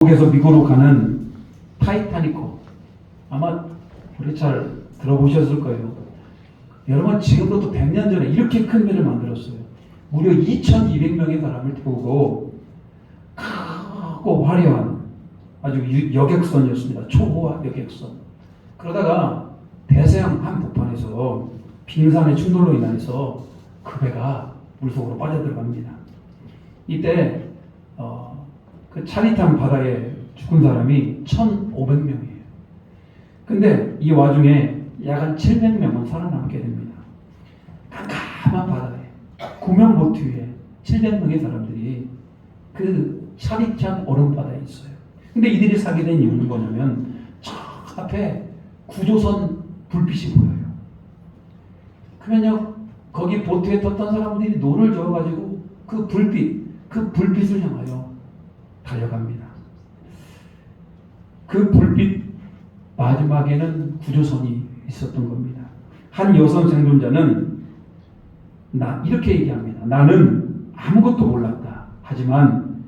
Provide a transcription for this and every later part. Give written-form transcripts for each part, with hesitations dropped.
미국에서 미국으로 가는 타이타닉호, 아마 우리 잘 들어보셨을 거예요. 여러분, 지금부터 100년 전에 이렇게 큰 배를 만들었어요. 무려 2,200명의 사람을 태우고 크고 화려한 아주 여객선이었습니다. 초호화 여객선. 그러다가 대서양 한복판에서 빙산의 충돌로 인해서 그 배가 물속으로 빠져들어갑니다. 이때 그 차리탄 바다에 죽은 사람이 1,500명이에요. 근데 이 와중에 약 한 700명은 살아남게 됩니다. 깜깜한 바다에 구명보트 위에 700명의 사람들이 그 차리탄 얼음바다에 있어요. 근데 이들이 사게 된 이유는 뭐냐면 저 앞에 구조선 불빛이 보여요. 그러면요, 거기 보트에 탔던 사람들이 노를 저어가지고 그 불빛을 향하여 달려갑니다. 그 불빛 마지막에는 구조선이 있었던 겁니다. 한 여성 생존자는 이렇게 얘기합니다. 나는 아무것도 몰랐다. 하지만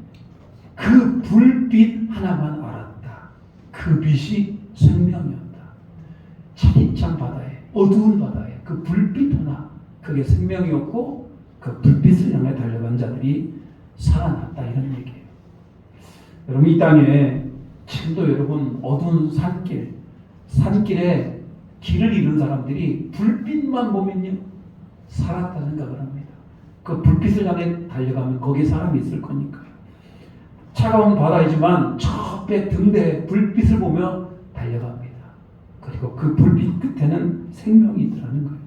그 불빛 하나만 알았다. 그 빛이 생명이었다. 차디찬 바다에, 어두운 바다에 그 불빛 하나, 그게 생명이었고 그 불빛을 향해 달려간 자들이 살아났다, 이런 얘기예요. 여러분, 이 땅에 지금도 여러분 어두운 산길에 길을 잃은 사람들이 불빛만 보면요 살았다 생각을 합니다. 그 불빛을 향해 달려가면 거기에 사람이 있을 거니까요. 차가운 바다이지만 저 배 등대에 불빛을 보며 달려갑니다. 그리고 그 불빛 끝에는 생명이 있더라는 거예요.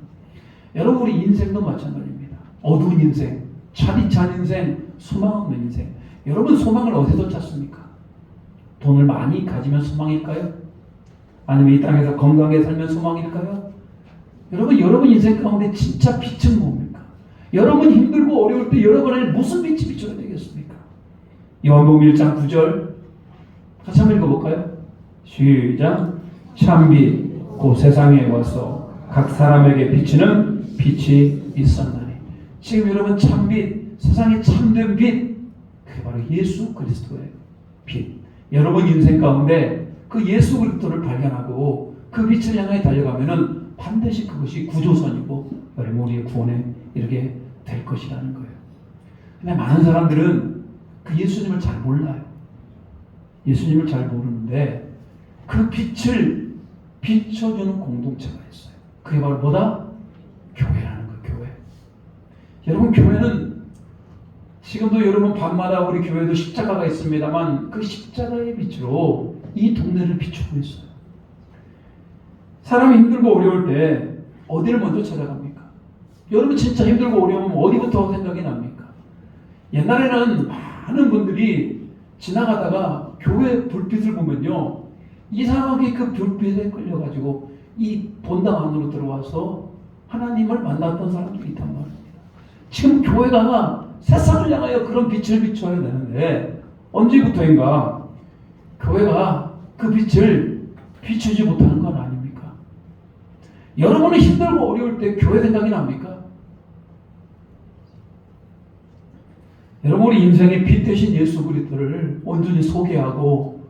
여러분, 우리 인생도 마찬가지입니다. 어두운 인생, 차디찬 인생, 소망 없는 인생. 여러분, 소망을 어디서 찾습니까? 돈을 많이 가지면 소망일까요? 아니면 이 땅에서 건강하게 살면 소망일까요? 여러분 인생 가운데 진짜 빛은 뭡니까? 여러분 힘들고 어려울 때 여러분에게 무슨 빛이 비춰야 되겠습니까? 요한복음 1장 9절 같이 한번 읽어볼까요? 시작. 참빛 곧 세상에 와서 각 사람에게 비치는 빛이 있었나니. 지금 여러분, 참빛, 세상에 참된 빛, 그게 바로 예수 그리스도의 빛. 여러분 인생 가운데 그 예수 그리스도를 발견하고 그 빛을 향해 달려가면은 반드시 그것이 구조선이고 여러분 우리의 구원에 이르게 될 것이라는 거예요. 근데 많은 사람들은 그 예수님을 잘 몰라요. 예수님을 잘 모르는데 그 빛을 비춰주는 공동체가 있어요. 그게 바로 뭐다? 교회라는 거예요. 교회. 여러분, 교회는 지금도 여러분 밤마다 우리 교회도 십자가가 있습니다만 그 십자가의 빛으로 이 동네를 비추고 있어요. 사람이 힘들고 어려울 때 어디를 먼저 찾아갑니까? 여러분 진짜 힘들고 어려우면 어디부터 생각이 납니까? 옛날에는 많은 분들이 지나가다가 교회 불빛을 보면요, 이상하게 그 불빛에 끌려가지고 이 본당 안으로 들어와서 하나님을 만났던 사람들이 있단 말입니다. 지금 교회가 세상을 향하여 그런 빛을 비춰야 되는데 언제부터인가 교회가 그 빛을 비추지 못하는 건 아닙니까? 여러분은 힘들고 어려울 때 교회 생각이 납니까? 여러분, 우리 인생의 빛 대신 예수 그리스도를 온전히 소개하고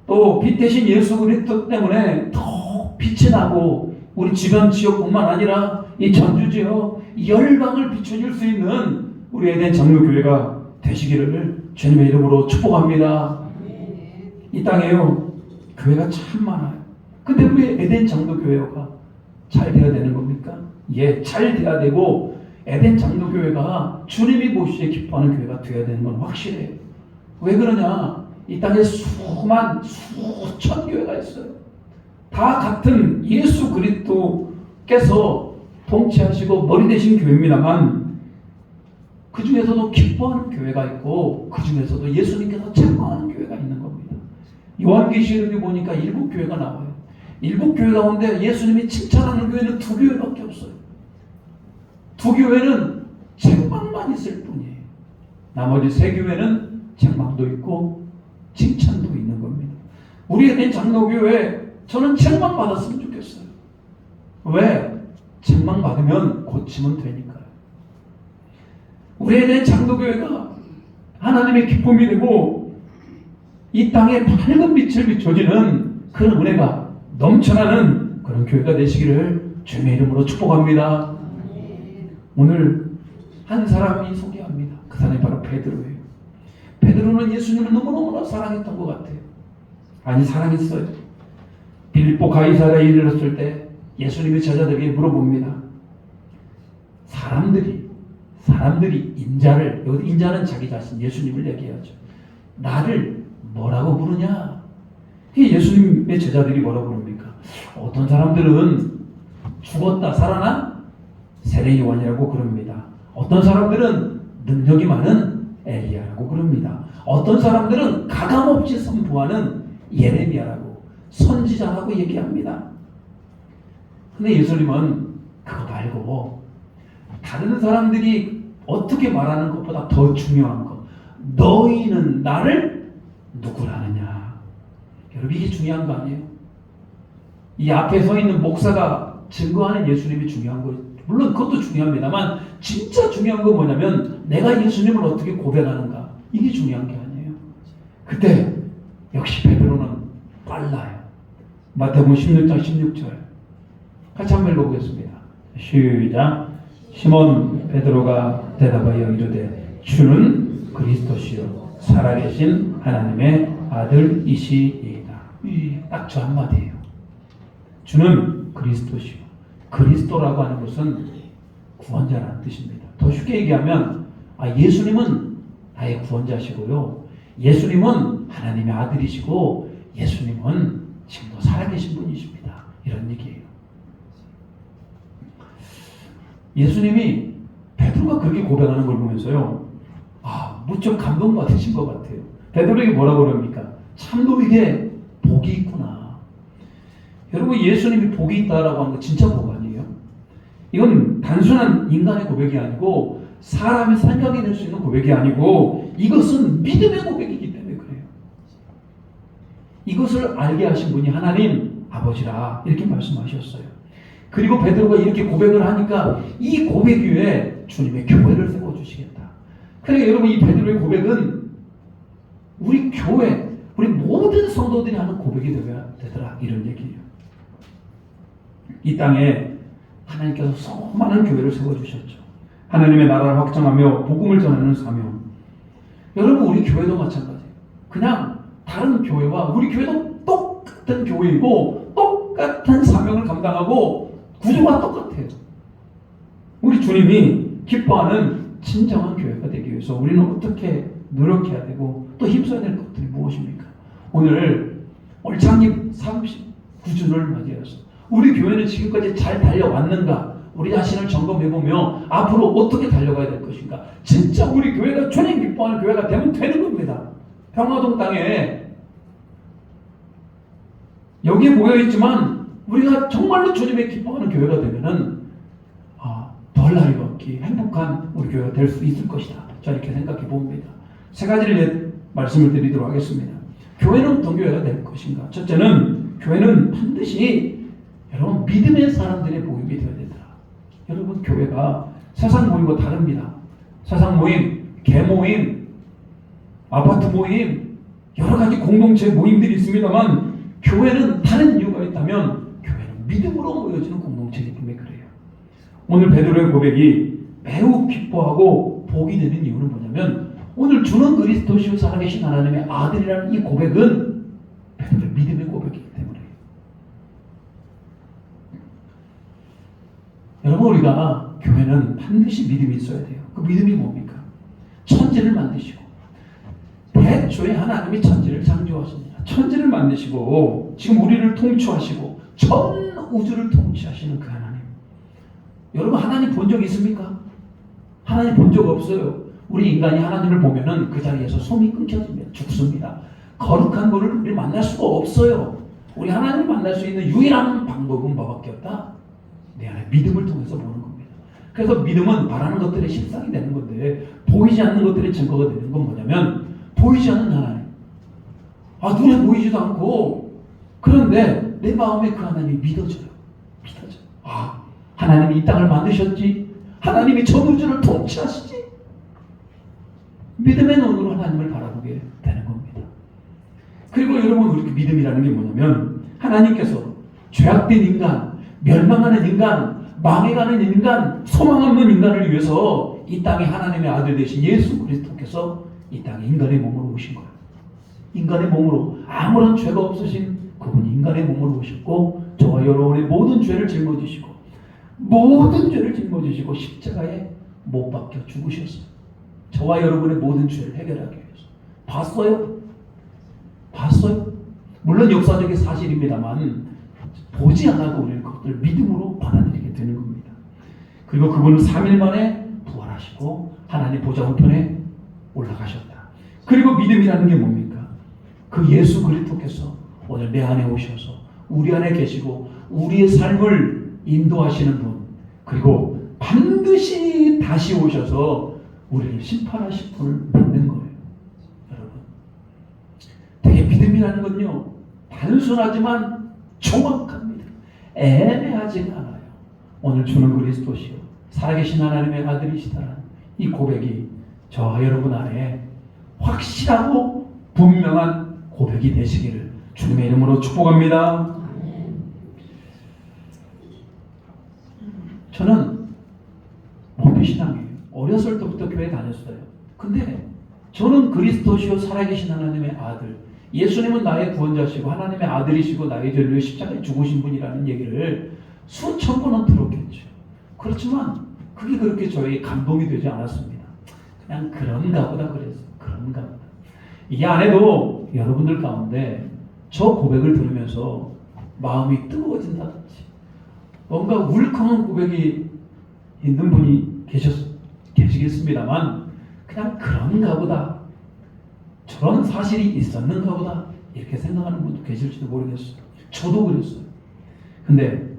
또 빛 대신 예수 그리스도 때문에 더 빛이 나고 우리 주변 지역뿐만 아니라 이 전주 지역 열방을 비춰줄 수 있는 우리 에덴 장로교회가 되시기를 주님의 이름으로 축복합니다. 이 땅에요, 교회가 참 많아요. 근데 왜 에덴 장로교회가 잘 돼야 되는 겁니까? 예, 잘 돼야 되고 에덴 장로교회가 주님이 보시기에 기뻐하는 교회가 되어야 되는 건 확실해요. 왜 그러냐? 이 땅에 수천 교회가 있어요. 다 같은 예수 그리스도께서 통치하시고 머리 되신 교회입니다만 그 중에서도 기뻐하는 교회가 있고 그 중에서도 예수님께서 책망하는 교회가 있는 겁니다. 요한계시록에 보니까 7교회가 나와요. 7교회 가운데 예수님이 칭찬하는 교회는 2교회밖에 없어요. 2교회는 책망만 있을 뿐이에요. 나머지 3교회는 책망도 있고 칭찬도 있는 겁니다. 우리 에덴 장로교회, 저는 책망 받았으면 좋겠어요. 왜? 책망 받으면 고치면 되니까요. 우리 에덴 장로교회가 하나님의 기쁨이 되고 이 땅에 밝은 빛을 비춰지는 그런 은혜가 넘쳐나는 그런 교회가 되시기를 주님의 이름으로 축복합니다. 오늘 한 사람이 소개합니다. 그 사람이 바로 베드로예요. 베드로는 예수님을 너무너무나 사랑했던 것 같아요. 아니, 사랑했어요. 빌립보 가이사랴에 이르렀을 때 예수님의 제자들에게 물어봅니다. 사람들이 인자를, 여기 인자는 자기 자신 예수님을 얘기하죠. 나를 뭐라고 부르냐? 예수님의 제자들이 뭐라고 부릅니까? 어떤 사람들은 죽었다 살아난 세례 요한이라고 그럽니다. 어떤 사람들은 능력이 많은 엘리야라고 그럽니다. 어떤 사람들은 가감없이 선포하는 예레미야라고, 선지자라고 얘기합니다. 근데 예수님은 그거 말고 다른 사람들이 어떻게 말하는 것보다 더 중요한 거, 너희는 나를 누구라느냐. 여러분, 이게 중요한 거 아니에요? 이 앞에 서 있는 목사가 증거하는 예수님이 중요한 거예요. 물론 그것도 중요합니다만 진짜 중요한 건 뭐냐면 내가 예수님을 어떻게 고백하는가, 이게 중요한 게 아니에요. 그때 역시 베드로는 빨라요. 마태복음 16장 16절 같이 한번 읽어보겠습니다. 시작. 시몬 베드로가 대답하여 이르되 주는 그리스도시요 살아계신 하나님의 아들이시이다. 딱 저 한마디예요. 주는 그리스도시요. 그리스도라고 하는 것은 구원자라는 뜻입니다. 더 쉽게 얘기하면 예수님은 나의 구원자시고요, 예수님은 하나님의 아들이시고 예수님은 지금도 살아계신 분이십니다. 이런 얘기예요. 예수님이 베드로가 그렇게 고백하는 걸 보면서요, 무척 감동받으신 것 같아요. 베드로에게 뭐라고 그럽니까? 참 너에게 복이 있구나. 여러분, 예수님이 복이 있다라고 하는 거 진짜 복 아니에요? 이건 단순한 인간의 고백이 아니고 사람이 생각해낼 수 있는 고백이 아니고 이것은 믿음의 고백이기 때문에 그래요. 이것을 알게 하신 분이 하나님 아버지라 이렇게 말씀하셨어요. 그리고 베드로가 이렇게 고백을 하니까 이 고백 위에 주님의 교회를 세워주시겠다. 그러니까 여러분, 이 베드로의 고백은 우리 교회, 우리 모든 성도들이 하는 고백이 되어야 되더라, 이런 얘기예요. 이 땅에 하나님께서 수많은 교회를 세워주셨죠. 하나님의 나라를 확장하며 복음을 전하는 사명. 여러분, 우리 교회도 마찬가지예요. 그냥 다른 교회와 우리 교회도 똑같은 교회이고 똑같은 사명을 감당하고 구조가 똑같아요. 우리 주님이 기뻐하는 진정한 교회가 되기 위해서 우리는 어떻게 노력해야 되고 또 힘써야 될 것들이 무엇입니까? 오늘 올창립 39주를 맞이해서 우리 교회는 지금까지 잘 달려왔는가? 우리 자신을 점검해보며 앞으로 어떻게 달려가야 될 것인가? 진짜 우리 교회가 주님 기뻐하는 교회가 되면 되는 겁니다. 평화동 땅에 여기에 모여있지만 우리가 정말로 주님의 기뻐하는 교회가 되면은 덜 나이 먹기 행복한 우리 교회가 될 수 있을 것이다. 저는 이렇게 생각해 봅니다. 세 가지를 말씀을 드리도록 하겠습니다. 교회는 어떤 교회가 될 것인가? 첫째는 교회는 반드시 여러분 믿음의 사람들의 모임이 되어야 되더라. 여러분, 교회가 세상 모임과 다릅니다. 세상 모임, 개모임, 아파트 모임, 여러 가지 공동체 모임들이 있습니다만 교회는 다른 이유가 있다면 교회는 믿음으로 모여지는 공동체이기 때문에 그래요. 오늘 베드로의 고백이 매우 기뻐하고 복이 되는 이유는 뭐냐면 오늘 주는 그리스도시요 살아계신 하나님의 아들이라는 이 고백은 베드로의 믿음의 고백이기 때문에. 여러분, 우리가 교회는 반드시 믿음이 있어야 돼요. 그 믿음이 뭡니까? 천지를 만드시고 대초에 하나님이 천지를 창조하십니다. 천지를 만드시고 지금 우리를 통치하시고 전 우주를 통치하시는 그 하나님. 여러분, 하나님 본 적 있습니까? 하나님 본 적 없어요. 우리 인간이 하나님을 보면은 그 자리에서 숨이 끊겨집니다. 죽습니다. 거룩한 분을 우리 만날 수가 없어요. 우리 하나님을 만날 수 있는 유일한 방법은 뭐밖에 없다? 내 안에 믿음을 통해서 보는 겁니다. 그래서 믿음은 바라는 것들의 실상이 되는 건데 보이지 않는 것들의 증거가 되는 건 뭐냐면 보이지 않는 하나님. 눈에 보이지도 않고 그런데 내 마음에 그 하나님이 믿어져요. 하나님이 이 땅을 만드셨지. 하나님이 전 우주를 통치하시지. 믿음의 눈으로 하나님을 바라보게 되는 겁니다. 그리고 여러분, 그렇게 믿음이라는 게 뭐냐면 하나님께서 죄악된 인간, 멸망하는 인간, 망해가는 인간, 소망 없는 인간을 위해서 이 땅에 하나님의 아들 되신 예수 그리스도께서 이 땅에 인간의 몸으로 오신 거예요. 인간의 몸으로, 아무런 죄가 없으신 그분이 인간의 몸으로 오셨고 저와 여러분의 모든 죄를 짊어지시고 모든 죄를 짊어지시고 십자가에 못 박혀 죽으셨어요. 저와 여러분의 모든 죄를 해결하기 위해서. 봤어요? 봤어요? 물론 역사적인 사실입니다만 보지 않아도 우리는 그것을 믿음으로 받아들이게 되는 겁니다. 그리고 그분은 3일 만에 부활하시고 하나님 보좌 우편에 올라가셨다. 그리고 믿음이라는 게 뭡니까? 그 예수 그리스도께서 오늘 내 안에 오셔서 우리 안에 계시고 우리의 삶을 인도하시는 분, 그리고 반드시 다시 오셔서 우리를 심판하실 분을 믿는 거예요. 여러분, 되게 믿음이라는 건요, 단순하지만 정확합니다. 애매하지가 않아요. 오늘 주는 그리스도시요 살아계신 하나님의 아들이시다라는 이 고백이 저와 여러분 안에 확실하고 분명한 고백이 되시기를 주님의 이름으로 축복합니다. 저는 몸피신앙이에요. 어렸을 때부터 교회 다녔어요. 근데 저는 그리스도시요 살아계신 하나님의 아들, 예수님은 나의 구원자시고 하나님의 아들이시고 나의 죄를 위해 십자가에 죽으신 분이라는 얘기를 수천 번은 들었겠죠. 그렇지만 그게 그렇게 저에게 감동이 되지 않았습니다. 그냥 그런가 보다 그랬어요. 그런가 보다. 이 안에도 여러분들 가운데 저 고백을 들으면서 마음이 뜨거워진다든지 뭔가 울컥한 고백이 있는 분이 계시겠습니다만 그냥 그런가 보다, 저런 사실이 있었는가 보다 이렇게 생각하는 분도 계실지도 모르겠어요. 저도 그랬어요. 근데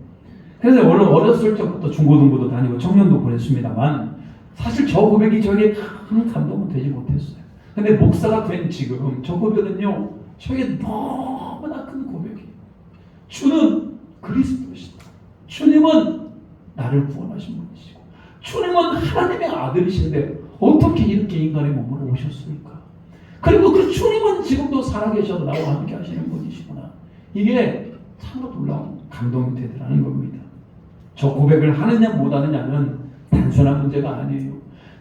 그래서 어렸을 적부터 중고등부도 다니고 청년도 보냈습니다만 사실 저 고백이 저에게 큰 감동은 되지 못했어요. 근데 목사가 된 지금 저 고백은요, 저에게 너무나 큰 고백이에요. 주는 그리스도시다. 주님은 나를 구원하신 분이시고 주님은 하나님의 아들이신데 어떻게 이렇게 인간의 몸으로 오셨습니까? 그리고 그 주님은 지금도 살아계셔서 나와 함께 하시는 분이시구나. 이게 참으로 놀라운 감동이 되더라는 겁니다. 저 고백을 하느냐 못하느냐는 단순한 문제가 아니에요.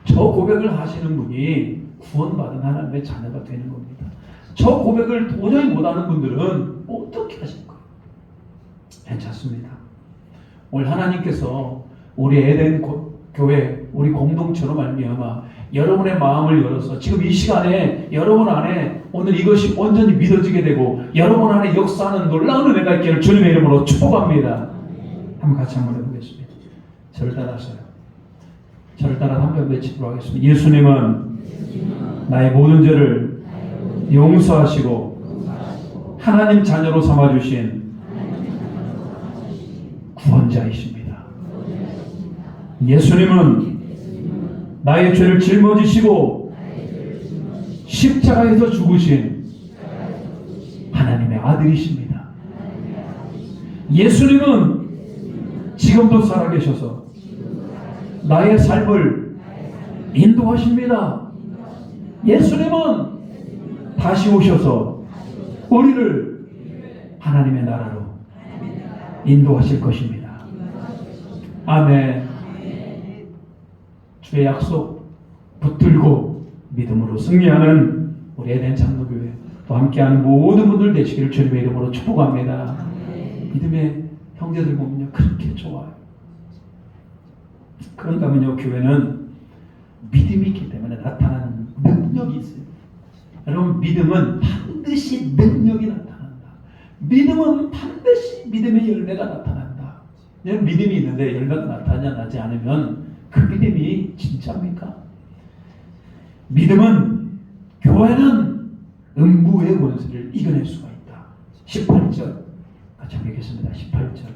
저 고백을 하시는 분이 구원받은 하나님의 자녀가 되는 겁니다. 저 고백을 도저히 못하는 분들은 어떻게 하실 거예요? 괜찮습니다. 오늘 하나님께서 우리 에덴 교회, 우리 공동체로 말미암아 여러분의 마음을 열어서 지금 이 시간에 여러분 안에 오늘 이것이 온전히 믿어지게 되고 여러분 안에 역사하는 놀라운 은혜가 있기를 주님의 이름으로 축복합니다. 한번 같이 한번 해보겠습니다. 저를 따라서요. 저를 따라 한 번 외치도록 하겠습니다. 예수님은 나의 모든 죄를 용서하시고 하나님 자녀로 삼아주신 구원자이십니다. 예수님은 나의 죄를 짊어지시고 십자가에서 죽으신 하나님의 아들이십니다. 예수님은 지금도 살아계셔서 나의 삶을 인도하십니다. 예수님은 다시 오셔서 우리를 하나님의 나라로 인도하실 것입니다. 아멘. 주의 약속 붙들고 믿음으로 승리하는 우리 에덴 장로교회 또 함께하는 모든 분들 되시기를 주님의 이름으로 축복합니다. 믿음의 형제들 보면요, 그렇게 좋아요. 그런가 하면요, 교회는 믿음이 있기 때문에 나타나는 능력이 있어요. 여러분, 믿음은 반드시 능력이 나타난다. 믿음은 반드시 믿음의 열매가 나타난다. 믿음이 있는데 열매가 나타나지 않으면 그 믿음이 진짜입니까? 믿음은, 교회는 음부의 권세를 이겨낼 수가 있다. 18절 같이 한번 읽겠습니다. 18절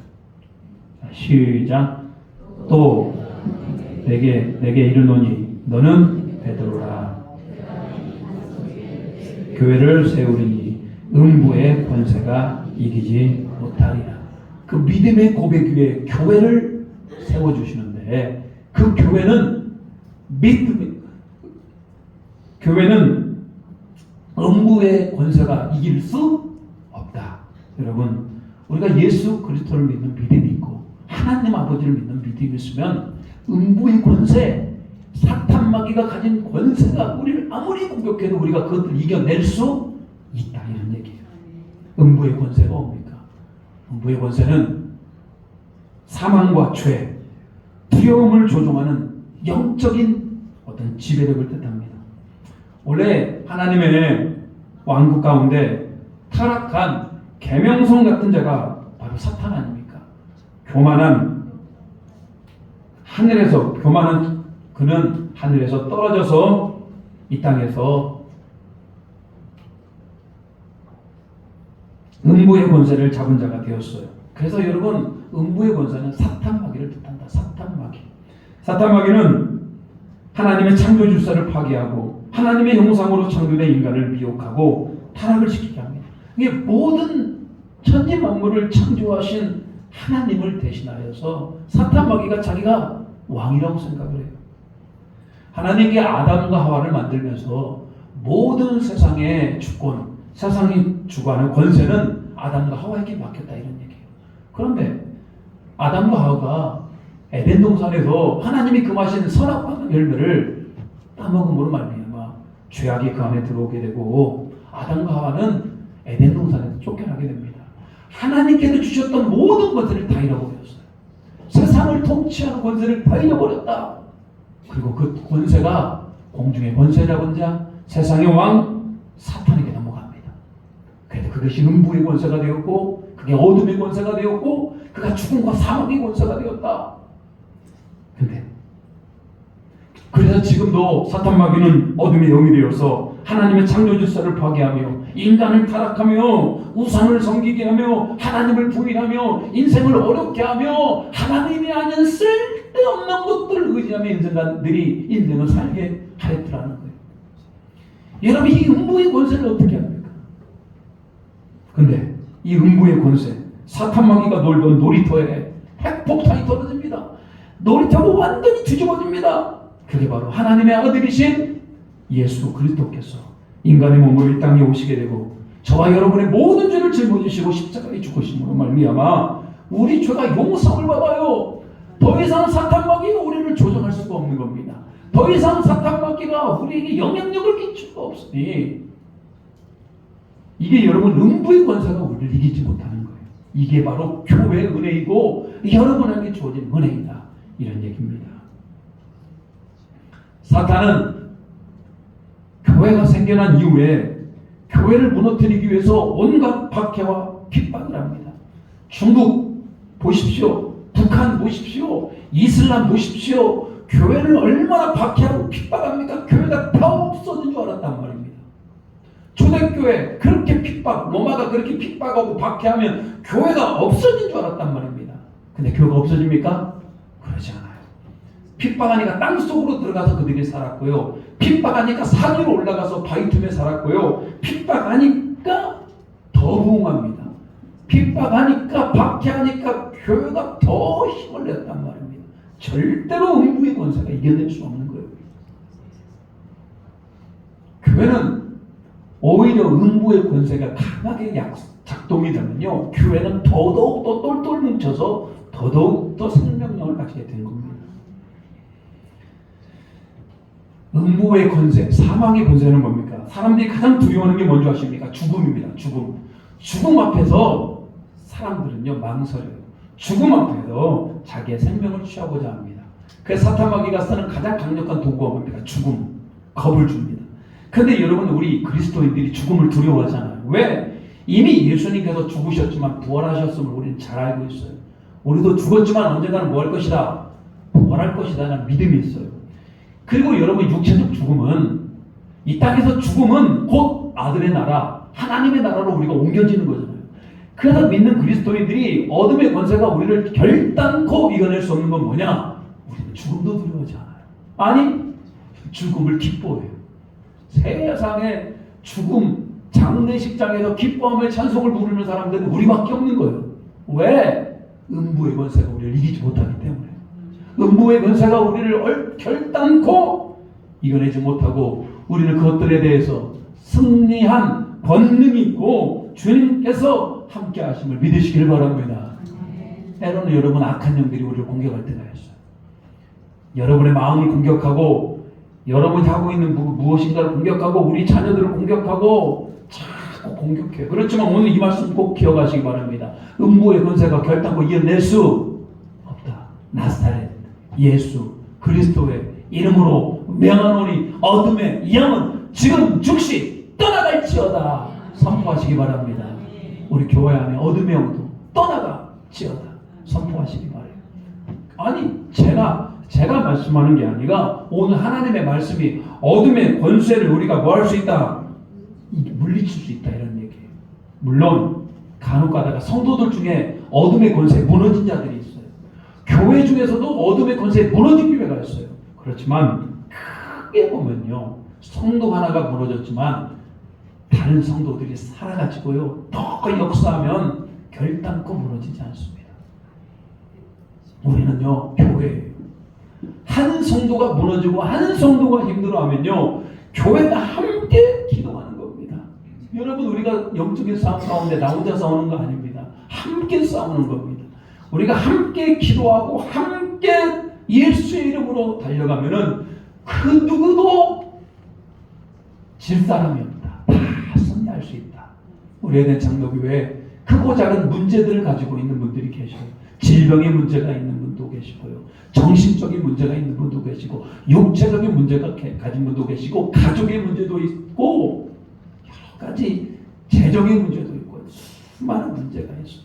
시작. 또 내게 이르노니 너는 베드로라. 교회를 세우리니 음부의 권세가 이기지 못하리라. 그 믿음의 고백 위에 교회를 세워주시는데 그 교회는 믿음입니다. 교회는 음부의 권세가 이길 수 없다. 여러분, 우리가 예수 그리스도를 믿는 믿음이 있고 하나님 아버지를 믿는 믿음이 있으면 음부의 권세, 사탄 마귀가 가진 권세가 우리를 아무리 공격해도 우리가 그것을 이겨낼 수 있다, 이런 얘기예요. 음부의 권세가 뭡니까? 음부의 권세는 사망과 죄, 두려움을 조종하는 영적인 어떤 지배력을 뜻합니다. 원래 하나님의 왕국 가운데 타락한 계명성 같은 자가 바로 사탄 아닙니까? 교만한 그는 하늘에서 떨어져서 이 땅에서 음부의 권세를 잡은 자가 되었어요. 그래서 여러분, 음부의 권세는 사탄 마귀를 뜻한다. 사탄 마귀. 사탄 마귀는 하나님의 창조 질서를 파괴하고 하나님의 형상으로 창조된 인간을 미혹하고 타락을 시키게 합니다. 이게 모든 천지 만물을 창조하신 하나님을 대신하여서 사탄 마귀가 자기가 왕이라고 생각을 해요. 하나님께 아담과 하와를 만들면서 모든 세상의 주권, 세상이 주관하는 권세는 아담과 하와에게 맡겼다, 이런 얘기예요. 그런데 아담과 하와가 에덴 동산에서 하나님이 금하신 선악과의 열매를 따먹음으로 말미암아 죄악이 그 안에 들어오게 되고 아담과 하와는 에덴 동산에서 쫓겨나게 됩니다. 하나님께서 주셨던 모든 것들을 다 잃어버렸어요. 세상을 통치하는 권세를 다 잃어버렸다. 그리고 그 권세가 공중의 권세 잡은 자, 세상의 왕 사탄에게 넘어갑니다. 그래서 그것이 음부의 권세가 되었고, 그게 어둠의 권세가 되었고, 그가 죽음과 사망의 권세가 되었다. 그래서 지금도 사탄 마귀는 어둠의 영이 되어서 하나님의 창조 질서를 파괴하며 인간을 타락하며 우상을 섬기게 하며 하나님을 부인하며 인생을 어렵게 하며 하나님이 아닌 쓸데없는 것들을 의지하며 인생들이 인생을 살게 하였더라는 거예요. 여러분, 이 음부의 권세를 어떻게 합니까? 근데 이 음부의 권세, 사탄 마귀가 놀던 놀이터에 핵폭탄이 떨어집니다. 놀이터가 완전히 뒤집어집니다. 그게 바로 하나님의 아들이신 예수 그리스도께서 인간의 몸으로 이 땅에 오시게 되고 저와 여러분의 모든 죄를 짊어지시고 십자가에 죽으심으로 말미암아 우리 죄가 용서를 받아요. 더 이상 사탄 마귀가 우리를 조종할 수가 없는 겁니다. 더 이상 사탄 마귀가 우리에게 영향력을 끼칠 수가 없으니 이게 여러분 음부의 권세가 우리를 이기지 못하는 거예요. 이게 바로 교회의 은혜이고 여러분에게 주어진 은혜이다, 이런 얘기입니다. 사탄은 교회가 생겨난 이후에 교회를 무너뜨리기 위해서 온갖 박해와 핍박을 합니다. 중국 보십시오. 북한 보십시오. 이슬람 보십시오. 교회를 얼마나 박해하고 핍박합니까? 교회가 다 없어진 줄 알았단 말입니다. 초대교회 그렇게 핍박, 로마가 그렇게 핍박하고 박해하면 교회가 없어진 줄 알았단 말입니다. 근데 교회가 없어집니까? 그러지 않아요. 핍박하니까 땅속으로 들어가서 그들이 살았고요. 핍박하니까 산 위로 올라가서 바위 틈에 살았고요. 핍박하니까 더 부흥합니다. 핍박하니까 박해하니까 교회가 더 힘을 냈단 말입니다. 절대로 음부의 권세가 이겨낼 수 없는 거예요. 교회는 오히려 음부의 권세가 강하게 작동이 되면요, 교회는 더더욱 더 똘똘 뭉쳐서 더더욱 더 생명력을 가지게 된 겁니다. 음부의 권세, 사망의 권세는 뭡니까? 사람들이 가장 두려워하는 게 뭔지 아십니까? 죽음입니다. 죽음 앞에서 사람들은요 망설여요. 죽음 앞에서 자기의 생명을 취하고자 합니다. 그래서 사탄 마귀가 쓰는 가장 강력한 도구가 뭡니까? 죽음, 겁을 줍니다. 그런데 여러분, 우리 그리스도인들이 죽음을 두려워하잖아요. 왜? 이미 예수님께서 죽으셨지만 부활하셨음을 우리는 잘 알고 있어요. 우리도 죽었지만 언젠가는 뭐 할 것이다? 부활할 것이다 라는 믿음이 있어요. 그리고 여러분, 육체적 죽음은, 이 땅에서 죽음은 곧 아들의 나라, 하나님의 나라로 우리가 옮겨지는 거잖아요. 그래서 믿는 그리스도인들이 어둠의 권세가 우리를 결단코 이겨낼 수 없는 건 뭐냐? 우리는 죽음도 두려워하지 않아요. 아니, 죽음을 기뻐해요. 세상에 죽음, 장례식장에서 기뻐하며 찬송을 부르는 사람들은 우리밖에 없는 거예요. 왜? 음부의 권세가 우리를 이기지 못하기 때문에. 음부의 권세가 우리를 결단코 이겨내지 못하고 우리는 그것들에 대해서 승리한 권능이 있고 주님께서 함께 하심을 믿으시길 바랍니다. 때로는 여러분 악한 영들이 우리를 공격할 때가 있어요. 여러분의 마음을 공격하고 여러분이 하고 있는 무엇인가를 공격하고 우리 자녀들을 공격하고 자꾸 공격해요. 그렇지만 오늘 이 말씀 꼭 기억하시기 바랍니다. 음부의 권세가 결단코 이겨낼 수 없다. 나사렛 예수 그리스도의 이름으로 명하노니 어둠의 영은 지금 즉시 떠나갈지어다 선포하시기 바랍니다. 우리 교회 안에 어둠의 영도 떠나갈지어다 선포하시기 바랍니다. 아니 제가 말씀하는 게 아니라 오늘 하나님의 말씀이 어둠의 권세를 우리가 뭐 할 수 있다? 물리칠 수 있다 이런 얘기예요. 물론 간혹 가다가 성도들 중에 어둠의 권세에 무너진 자들이 있어요. 교회 중에서도 어둠의 권세에 무너진 교회가 있어요. 그렇지만 크게 보면요. 성도 하나가 무너졌지만 다른 성도들이 살아가지고요. 더 역사하면 결단코 무너지지 않습니다. 우리는요. 교회예요. 한 성도가 무너지고 한 성도가 힘들어하면요. 교회가 함께 기도하는 겁니다. 여러분 우리가 영적인 싸움 싸우는데 나 혼자 싸우는 거 아닙니다. 함께 싸우는 겁니다. 우리가 함께 기도하고 함께 예수의 이름으로 달려가면은 그 누구도 질 사람이 없다. 다 승리할 수 있다. 우리 에덴 장로교회에 크고 작은 문제들을 가지고 있는 분들이 계셔요. 질병의 문제가 있는 분도 계시고요. 정신적인 문제가 있는 분도 계시고 육체적인 문제가 가진 분도 계시고 가족의 문제도 있고 여러 가지 재정의 문제도 있고 수많은 문제가 있어요.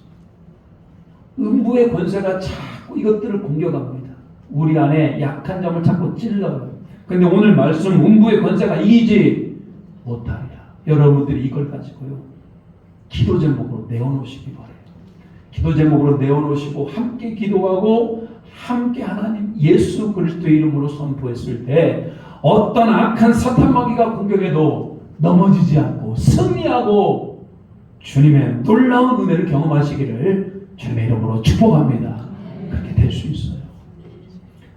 음부의 권세가 자꾸 이것들을 공격합니다. 우리 안에 약한 점을 자꾸 찔러요. 그런데 오늘 말씀 음부의 권세가 이기지 못하리라. 여러분들이 이걸 가지고요. 기도 제목으로 내어놓으시기 바랍니다. 기도 제목으로 내어놓으시고 함께 기도하고 함께 하나님 예수 그리스도의 이름으로 선포했을 때 어떤 악한 사탄 마귀가 공격해도 넘어지지 않고 승리하고 주님의 놀라운 은혜를 경험하시기를 주님의 이름으로 축복합니다. 그렇게 될 수 있어요.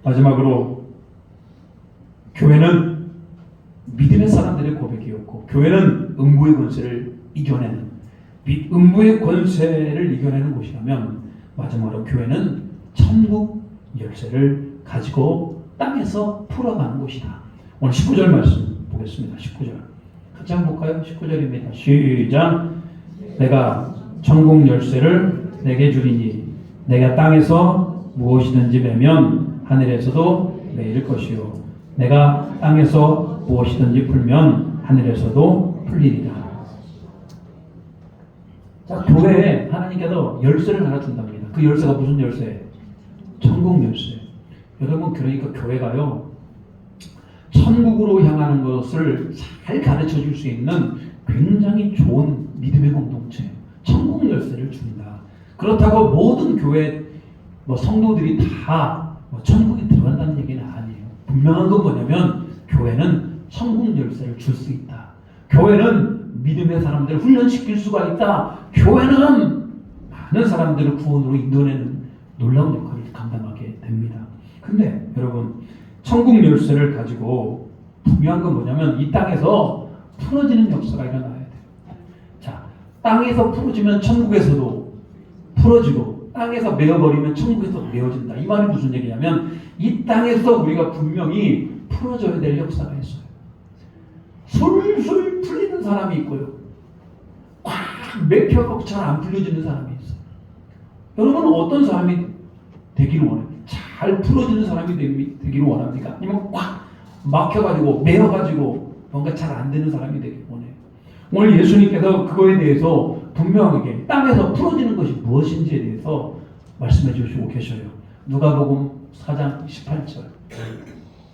마지막으로 교회는 믿음의 사람들의 고백이었고 교회는 음부의 권세를 이겨내는 음부의 권세를 이겨내는 곳이라면 마지막으로 교회는 천국 열쇠를 가지고 땅에서 풀어가는 곳이다. 오늘 19절 말씀 보겠습니다. 19절 같이 한번 볼까요? 19절입니다. 시작. 내가 천국 열쇠를 내게 주리니 내가 땅에서 무엇이든지 매면 하늘에서도 매일 것이요 내가 땅에서 무엇이든지 풀면 하늘에서도 풀리리라. 자, 교회에 하나님께서 열쇠를 하나 준답니다. 그 열쇠가 무슨 열쇠? 천국 열쇠. 여러분 그러니까 교회가요 천국으로 향하는 것을 잘 가르쳐 줄 수 있는 굉장히 좋은 믿음의 공동체 천국 열쇠를 준다. 그렇다고 모든 교회 성도들이 다 천국에 들어간다는 얘기는 아니에요. 분명한 건 뭐냐면 교회는 천국 열쇠를 줄 수 있다. 교회는 믿음의 사람들을 훈련시킬 수가 있다. 교회는 많은 사람들을 구원으로 인도내는 놀라운 역할을 감당하게 됩니다. 근데 여러분 천국 열쇠를 가지고 중요한 건 뭐냐면 이 땅에서 풀어지는 역사가 일어나야 돼요. 자, 땅에서 풀어지면 천국에서도 풀어지고 땅에서 메어버리면 천국에서도 메어진다. 이 말이 무슨 얘기냐면 이 땅에서 우리가 분명히 풀어져야 될 역사가 있어요. 술술 풀리는 사람이 있고요. 꽉 맥혀서 잘 안 풀려지는 사람이 있어요. 여러분은 어떤 사람이 되기를 원해요? 잘 풀어지는 사람이 되기를 원합니까? 아니면 꽉 막혀가지고 메어가지고 뭔가 잘 안 되는 사람이 되기를 원해요? 오늘 예수님께서 그거에 대해서 분명하게 땅에서 풀어지는 것이 무엇인지에 대해서 말씀해 주시고 계셔요. 누가복음 4장 18절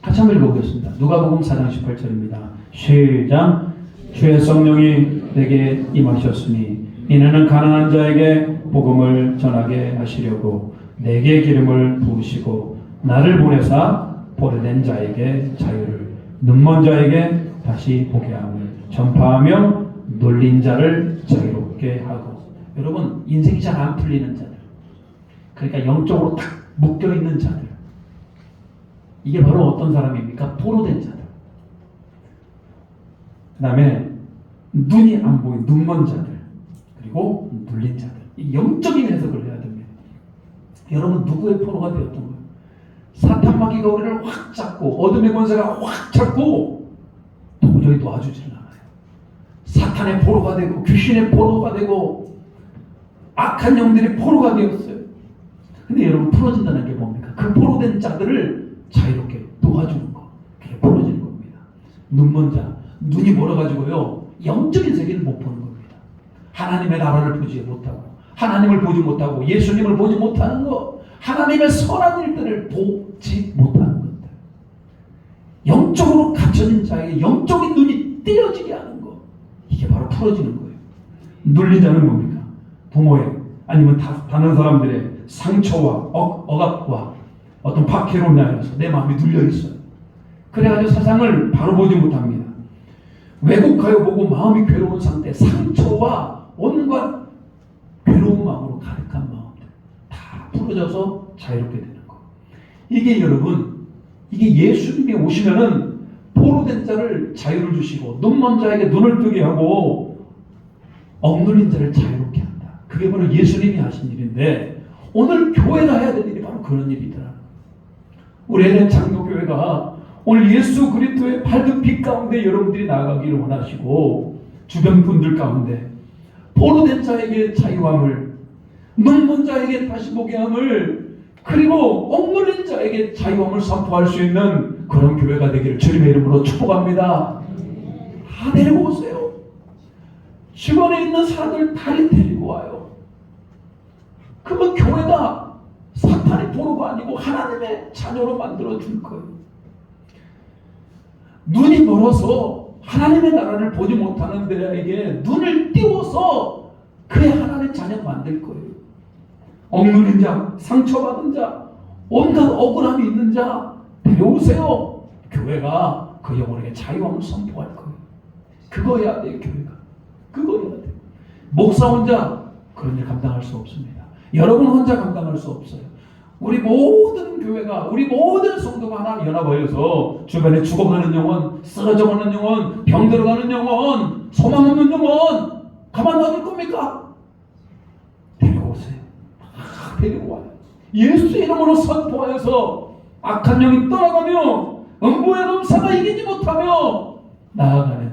같이 한번 읽어보겠습니다. 누가복음 4장 18절입니다. 시작. 주의 성령이 내게 임하셨으니 이는 가난한 자에게 복음을 전하게 하시려고 내게 기름을 부으시고 나를 보내사 보내된 자에게 자유를 눈먼 자에게 다시 보게 함을 전파하며 놀린 자를 자유롭게 하고. 여러분 인생이 잘 안 풀리는 자들 그러니까 영적으로 딱 묶여있는 자들 이게 바로 어떤 사람입니까? 포로된 자들. 그 다음에 눈이 안 보이는 눈먼 자들, 그리고 눌린 자들. 이 영적인 해석을 해야 됩니다. 여러분, 누구의 포로가 되었던 거예요? 사탄 마귀가 우리를 확 잡고, 어둠의 권세가 확 잡고 도저히 도와주지는 않아요. 사탄의 포로가 되고, 귀신의 포로가 되고, 악한 영들의 포로가 되었어요. 근데 여러분, 풀어진다는 게 뭡니까? 그 포로된 자들을 자유롭게 도와주는 거, 그게 풀어지는 겁니다. 눈먼 자, 눈이 멀어가지고요, 영적인 세계를 못 보는 겁니다. 하나님의 나라를 보지 못하고, 하나님을 보지 못하고, 예수님을 보지 못하는 것, 하나님의 선한 일들을 보지 못하는 것들, 영적으로 갇혀진 자에게 영적인 눈이 띄어지게 하는 것, 이게 바로 풀어지는 거예요. 눌린 자는 뭡니까? 부모의 아니면 다른 사람들의 상처와 억압과 어떤 박해로 인하여서 내 마음이 눌려 있어요. 그래가지고 세상을 바로 보지 못합니다. 왜곡하여 보고 마음이 괴로운 상태, 상처와 온갖 괴로운 마음으로 가득한 마음들 다 풀어져서 자유롭게 되는 거. 이게 여러분, 이게 예수님이 오시면은 포로된 자를 자유를 주시고, 눈먼 자에게 눈을 뜨게 하고, 억눌린 자를 자유롭게 한다. 그게 바로 예수님이 하신 일인데, 오늘 교회가 해야 될 일이 바로 그런 일이더라. 우리 에덴 장로교회가 오늘 예수 그리스도의 밝은 빛 가운데 여러분들이 나아가기를 원하시고, 주변 분들 가운데 포로된 자에게 자유함을, 눈먼 자에게 다시 보게 함을, 그리고 억눌린 자에게 자유함을 선포할 수 있는 그런 교회가 되기를 주님의 이름으로 축복합니다. 다 데리고 오세요. 주변에 있는 사람들 다 데리고 와요. 그러면 교회가 사탄의 포로가 아니고 하나님의 자녀로 만들어 줄 거예요. 눈이 멀어서 하나님의 나라를 보지 못하는 데에게 눈을 띄워서 그의 하나님의 자녀 만들 거예요. 억눌린 자, 상처받은 자, 온갖 억울함이 있는 자 데려오세요. 교회가 그 영혼에게 자유함을 선포할 거예요. 그거 해야 돼요. 교회가 그거 해야 돼요. 목사 혼자 그런 일 감당할 수 없습니다. 여러분 혼자 감당할 수 없어요. 우리 모든 교회가, 우리 모든 성도가 하나 연합하여서 주변에 죽어가는 영혼, 쓰러져가는 영혼, 병들어가는 영혼, 소망 없는 영혼 가만 놔둘 겁니까? 데려오세요. 데려와요. 예수 이름으로 선포하여서 악한 영이 떠나가며 음부의 넘사가 이기지 못하며 나아가는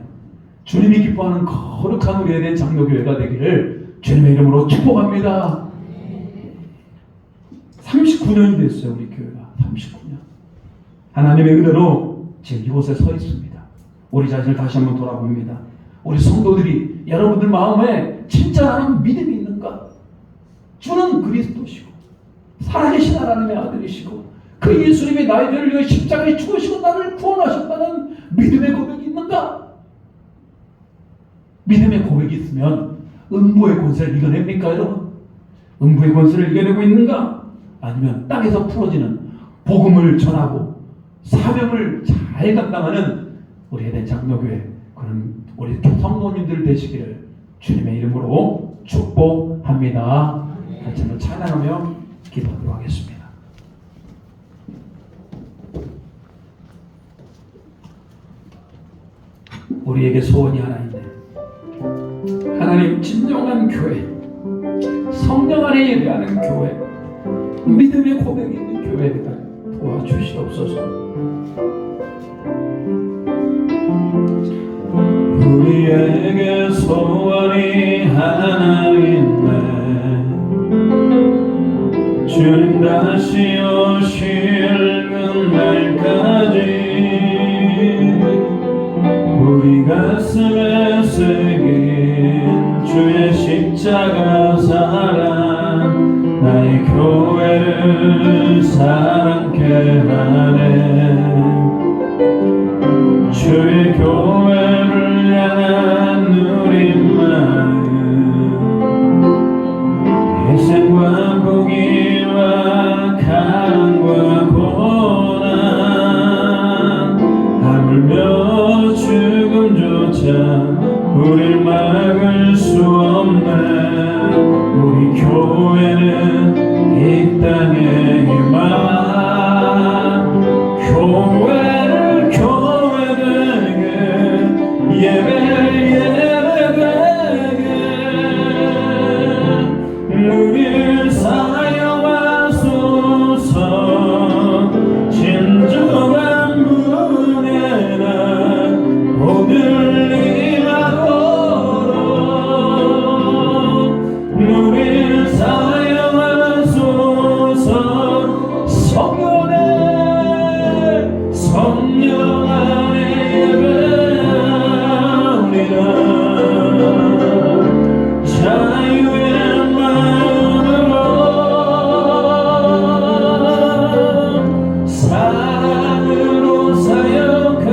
주님이 기뻐하는 거룩한 우리에 대한 장로교회가 되기를 주님의 이름으로 축복합니다. 39년이 됐어요. 우리 교회가 39년. 하나님의 은혜로 지금 이곳에 서 있습니다. 우리 자신을 다시 한번 돌아봅니다. 우리 성도들이 여러분들 마음에 진짜 하나님 믿음이 있는가? 주는 그리스도시고 살아계신 하나님의 아들이시고 그 예수님이 나의 죄를 위해 십자가에 죽으시고 나를 구원하셨다는 믿음의 고백이 있는가? 믿음의 고백이 있으면 음부의 권세를 이겨냅니까 여러분? 음부의 권세를 이겨내고 있는가? 아니면 땅에서 풀어지는 복음을 전하고 사명을 잘 감당하는 우리 에덴 장로교회 그런 우리 성도님들 되시기를 주님의 이름으로 축복합니다. 같이 한번 찬양하며 기도하도록 하겠습니다. 우리에게 소원이 하나 있네. 하나님 진정한 교회, 성령 안에 예배하는 교회, 믿음의 고백이 있는 교회가 도와주시옵소서. 우리에게 소원이 하나 있네. 주님 다시 오실 그날까지 우리 가슴에 새긴 주의 십자가 사랑 나의 교회를 사랑케 하네. 주의 교회를 향한 누린 마음 희생과 포기와 가난과 고난 하물며 죽음조차 우릴 막을 수 없네. 우리 교회는 이 땅의 희망 교회를 교회 되게 예배를 우릴 사용하소서. 진정한 은혜나 오늘 임하도록 우릴 사용하소서. 성령 안에 예배하리라. 자유의 마음으로 사랑으로 사역하리라.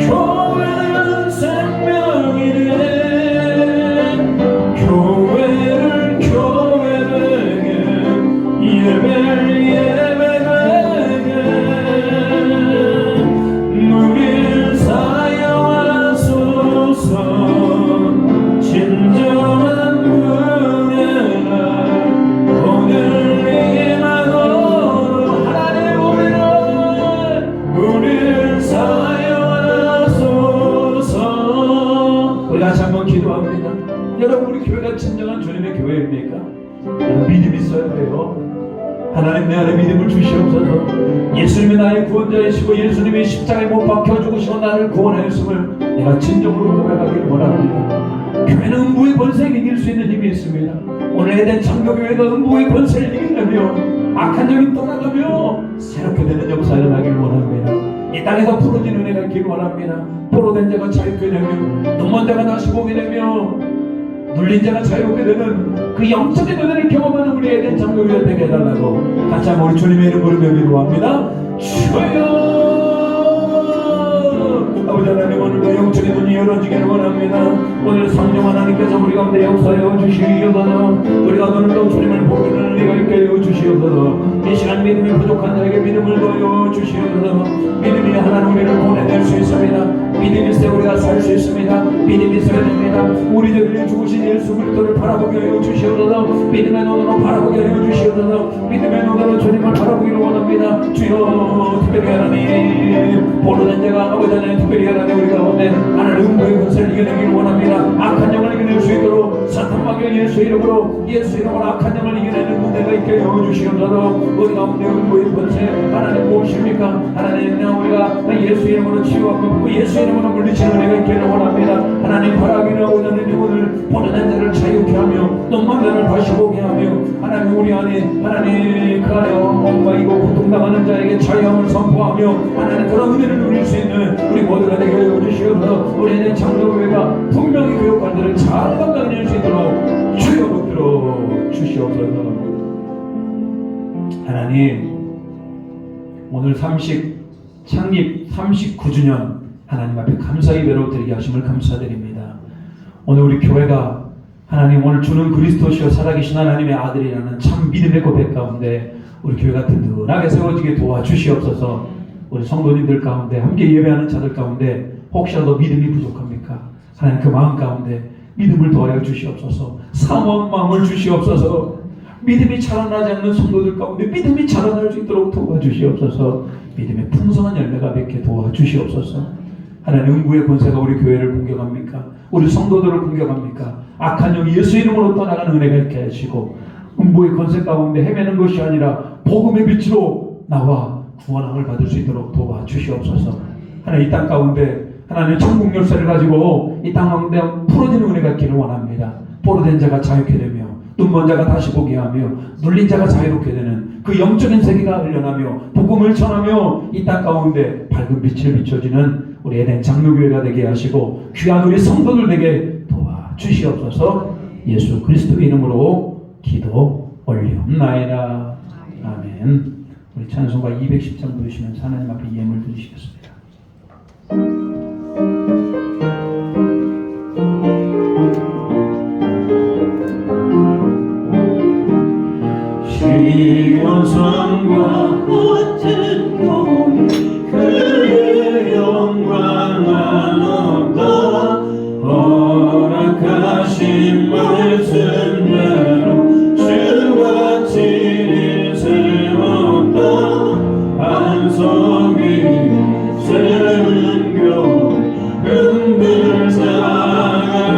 교회는 생명이래. 교회를 교회되게 예배를 예배되게 우릴 사용하소서. 진정한 은혜라 오늘 임하도록 하나님 우리를 사용하소서. 우리 다시 한번 기도합니다. 여러분, 우리 교회가 진정한 주님의 교회입니까? 믿음 있어야 돼요. 하나님, 내 안에 믿음을 주시옵소서. 예수님이 나의 구원자이시고 예수님이 십자가에 못 박혀 죽으시고 나를 구원하였음을 내가 진정으로 고백하기를 원합니다. 교회는 음부의 권세를 이길 수 있는 힘이 있습니다. 오늘 에덴 창조교회가 음부의 권세를 이기려며 악한 영이 떠나가며 새롭게 되는 역사를 일어나기를 원합니다. 이 땅에서 풀어진 은혜가 있기를 원합니다. 포로된 자가 자유케 되며 눈먼 자가 다시 보게 되며 눌린 자가 자유롭게 되는 그 영적인 은혜를 경험하는 우리 에덴 창조교회가 되게 해달라고 같이 한번 우리 주님의 이름 부르며 기도합니다. 주여. 아버지 하나님, 오늘도 영적인 눈이 열어지기를 원합니다. 오늘 성령 하나님께서 우리 가운데 역사하여 주시옵소서. 우리가 오늘도 주님을 보기를 은혜가 있게 하여 주시옵소서. 이 시간 믿음이 부족한 자에게 믿음을 더하여 주시옵소서. 믿음이 하나님 우리를 보내낼 수 있습니다. 믿음이 있어 우리가 살 수 있습니다. 믿음이 있어야 됩니다. 우리를 위해 죽으신 예수 그리스도를 바라보게 하여 주시옵소서. 믿음의 눈으로 바라보게 하여 주시옵소서. 믿음의 눈으로 주님을 바라보기를 원합니다. 주여, 특별히 하나님, 보로된 자가 아버지 하나님, 특별히 하나님 우리 가운데 하나님 음부의 권세를 이겨내기를 원합니다. 악한 영을 이겨낼 수 있도록 사탄 마귀 예수 이름으로 악한 영을 이겨내는 군대가 있게 하여 주시옵소서. 우리 가운데 음부의 권세 하나님 무엇입니까? 하나님, 우리가 예수 이름으로 치유하고 그 예수 이름으로 물리치는 은혜가 있기를 원합니다. 하나님, 바라기는 오늘 오늘 보내는 자를 자유케 하며 눈먼 자를 다시 보게 하며 하나님 우리 안에 하나님 그 안에 엉망이고 고통당하는 자에게 자유함을 선포하며 하나님 그런 은혜를 누릴 수 있는 우리 모두가 되게 하여 주시옵소서. 우리는 장로교회가 분명히 교육관들을 잘 감당해낼 수 있도록 주여 붙들어 주시옵소서. 하나님, 오늘 창립 39주년 하나님 앞에 감사 예배로 드리게 하심을 감사드립니다. 오늘 우리 교회가 하나님 오늘 주는 그리스도시여 살아계신 하나님의 아들이라는 참 믿음의 고백 가운데 우리 교회가 든든하게 세워지게 도와주시옵소서. 우리 성도님들 가운데 함께 예배하는 자들 가운데 혹시라도 믿음이 부족합니까? 하나님 그 마음 가운데 믿음을 더하여 주시옵소서. 사모한 마음을 주시옵소서. 믿음이 자라나지 않는 성도들 가운데 믿음이 자라날 수 있도록 도와주시옵소서. 믿음의 풍성한 열매가 맺게 도와주시옵소서. 하나님, 음부의 권세가 우리 교회를 공격합니까? 우리 성도들을 공격합니까? 악한 영이 예수 이름으로 떠나가는 은혜가 있게 하시고 음부의 권세 가운데 헤매는 것이 아니라 복음의 빛으로 나와 구원함을 받을 수 있도록 도와주시옵소서. 하나님, 이 땅 가운데 하나님 천국 열쇠를 가지고 이 땅 가운데 풀어지는 은혜가 있기를 원합니다. 포로된 자가 자유케 되며 눈먼 자가 다시 보게 하며 눌린 자가 자유롭게 되는 그 영적인 세계가 흘러나며 복음을 전하며 이 땅 가운데 밝은 빛을 비춰지는 우리 에덴 장로교회가 되게 하시고 귀한 우리 성도들 되게 도와주시옵소서. 예수 그리스도의 이름으로 기도 올리옵나이다. 아멘. 우리 찬송가 210장 부르시면서 하나님 앞에 예물 드리시겠습니다. 시온산과 같은 교회 그의 영광은 없다. 허락하신 말씀대로 주가 지니 세웠다. 반석 위에 세운 교회 흔들 자가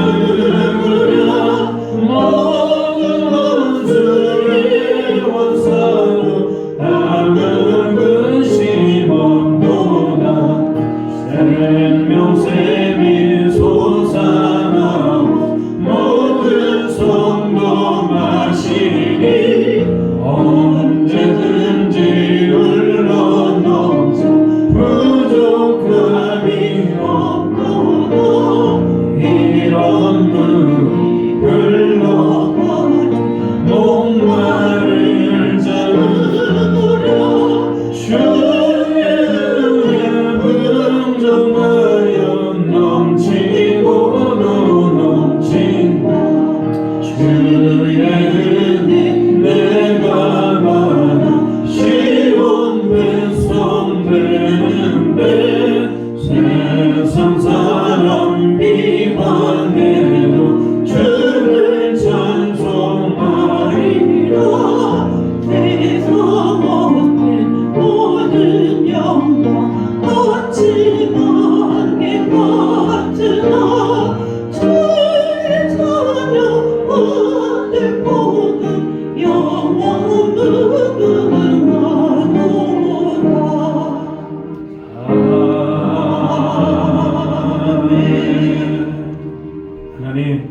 하나님,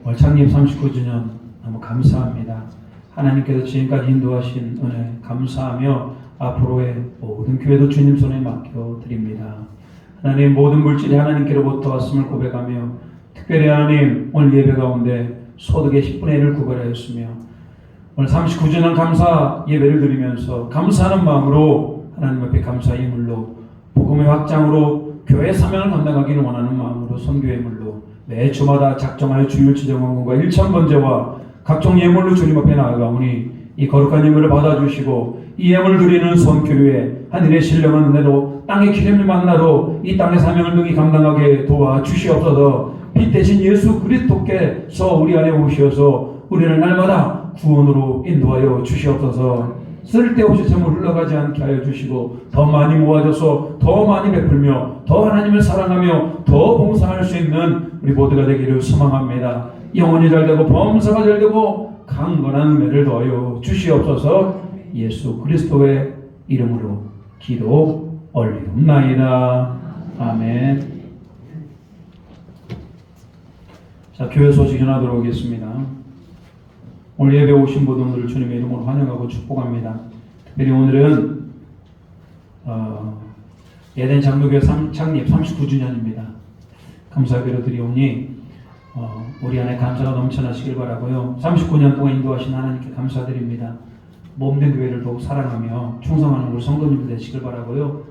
오늘 창립 39주년 너무 감사합니다. 하나님께서 지금까지 인도하신 은혜 감사하며 앞으로의 모든 교회도 주님 손에 맡겨드립니다. 하나님, 모든 물질이 하나님께로부터 왔음을 고백하며 특별히 하나님, 오늘 예배 가운데 소득의 10분의 1을 구별하였으며 오늘 39주년 감사 예배를 드리면서 감사하는 마음으로 하나님 앞에 감사의 물로 복음의 확장으로 교회 사명을 감당하기를 원하는 마음으로 선교의 물로 매 주마다 작정하여 주일 지정원금과 일천번제와 각종 예물로 주님 앞에 나아가오니 이 거룩한 예물을 받아주시고 이 예물을 드리는 선교류에 하늘의 신령한 은혜로 땅의 기름을 만나러 이 땅의 사명을 능히 감당하게 도와주시옵소서. 빛 대신 예수 그리스도께서 우리 안에 오셔서 우리를 날마다 구원으로 인도하여 주시옵소서. 쓸데없이 재물 흘러가지 않게 하여 주시고 더 많이 모아져서 더 많이 베풀며 더 하나님을 사랑하며 더 봉사할 수 있는 우리 모두가 되기를 소망합니다. 영혼이 잘되고 범사가 잘되고 강건한 은혜를 더하여 주시옵소서. 예수 그리스도의 이름으로 기도 올리옵나이다. 아멘. 자, 교회 소식 전하도록 하겠습니다. 오늘 예배 오신 분들을 주님의 이름으로 환영하고 축복합니다. 특별히 오늘은 에덴 장로교회 창립 39주년입니다. 감사하기로 드리오니 우리 안에 감사가 넘쳐나시길 바라고요. 39년 동안 인도하신 하나님께 감사드립니다. 몸된 교회를 더욱 사랑하며 충성하는 우리 성도님들 되시길 바라고요.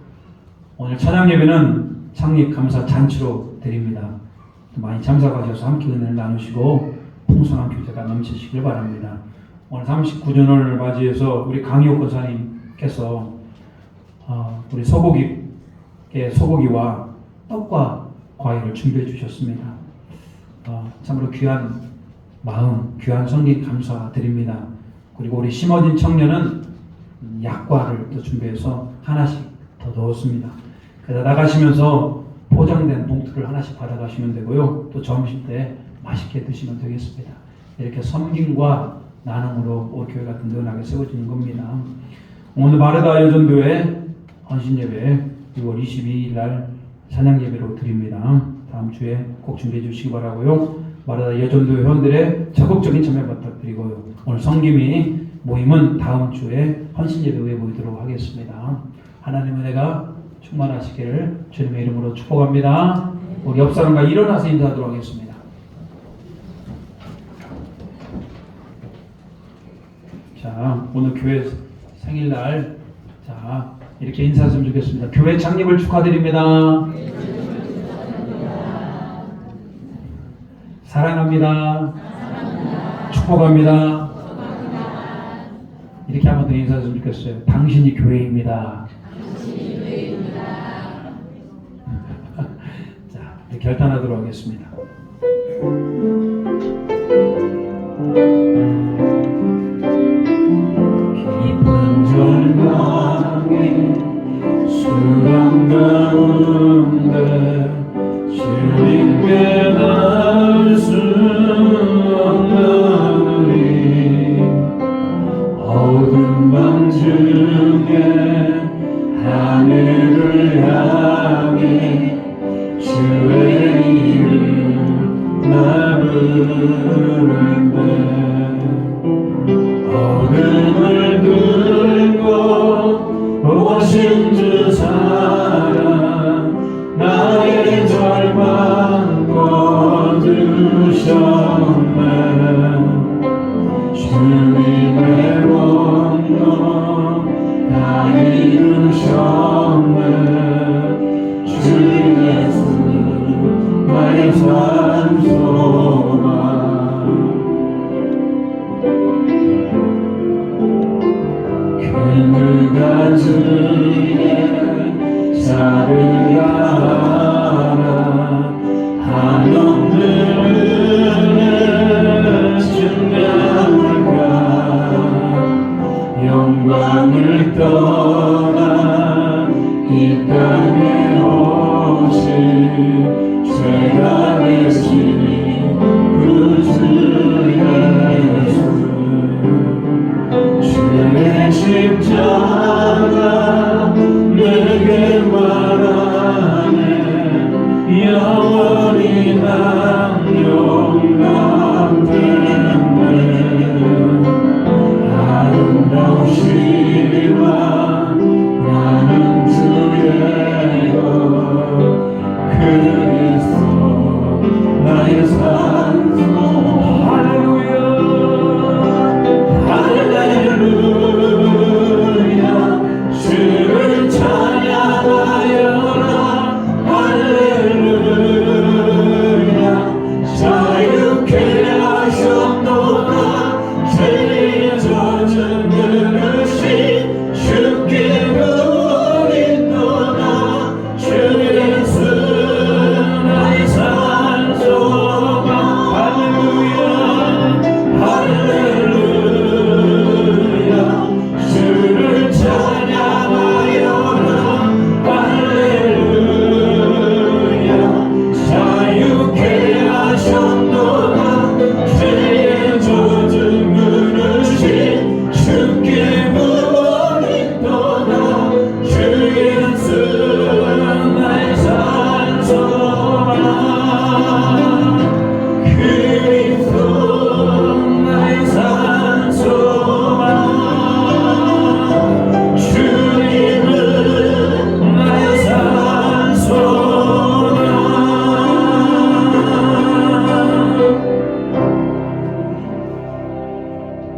오늘 찬양 예배는 창립 감사 잔치로 드립니다. 많이 참석하셔서 함께 은혜를 나누시고 풍성한 교제가 넘치시길 바랍니다. 오늘 39주년을 맞이해서 우리 강희옥 권사님께서 우리 소고기와 떡과 과일을 준비해 주셨습니다. 참으로 귀한 마음, 귀한 성긴 감사드립니다. 그리고 우리 심어진 청년은 약과를 또 준비해서 하나씩 더 넣었습니다. 그래서 나가시면서 포장된 봉투를 하나씩 받아가시면 되고요. 또 점심 때 맛있게 드시면 되겠습니다. 이렇게 섬김과 나눔으로 우리 교회가 든든하게 세워지는 겁니다. 오늘 마르다 여전교회 헌신예배 6월 22일 날 찬양예배로 드립니다. 다음 주에 꼭 준비해 주시기 바라고요. 마르다 여전교회 회원들의 적극적인 참여 부탁드리고요. 오늘 성김이 모임은 다음 주에 헌신예배 후에 모이도록 하겠습니다. 하나님의 은혜가 충만하시기를 주님의 이름으로 축복합니다. 우리 옆 사람과 일어나서 인사하도록 하겠습니다. 자, 오늘 교회 생일날 자 이렇게 인사했으면 좋겠습니다. 교회 창립을 축하드립니다. 사랑합니다. 축복합니다. 이렇게 한번 더 인사했으면 좋겠어요. 당신이 교회입니다. 자, 이렇게 결단하도록 하겠습니다. 깊은 절망에 수렁 가운데 주님께 닿을 수 없는 우리 어두운 밤 중에 하늘을 향해 주의 이름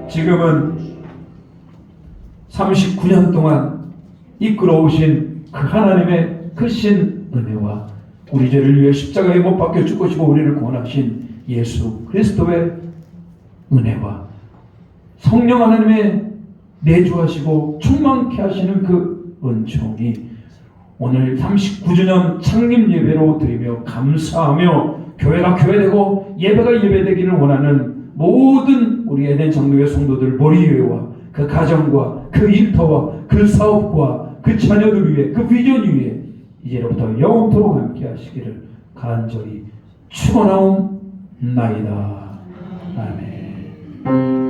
지금은 39년 동안 이끌어오신 그 하나님의 크신 은혜와 우리 죄를 위해 십자가에 못 박혀 죽으시고 우리를 구원하신 예수 그리스도의 은혜와 성령 하나님의 내주하시고 충만케 하시는 그 은총이 오늘 39주년 창립 예배로 드리며 감사하며 교회가 교회되고 예배가 예배되기를 원하는 모든 우리 에덴 장로회 성도들 머리 위에와 그 가정과 그 일터와 그 사업과 그 자녀들 위해 그 비전 위에 이제로부터 영원토록 함께 하시기를 간절히 축원하옵나이다. 아멘.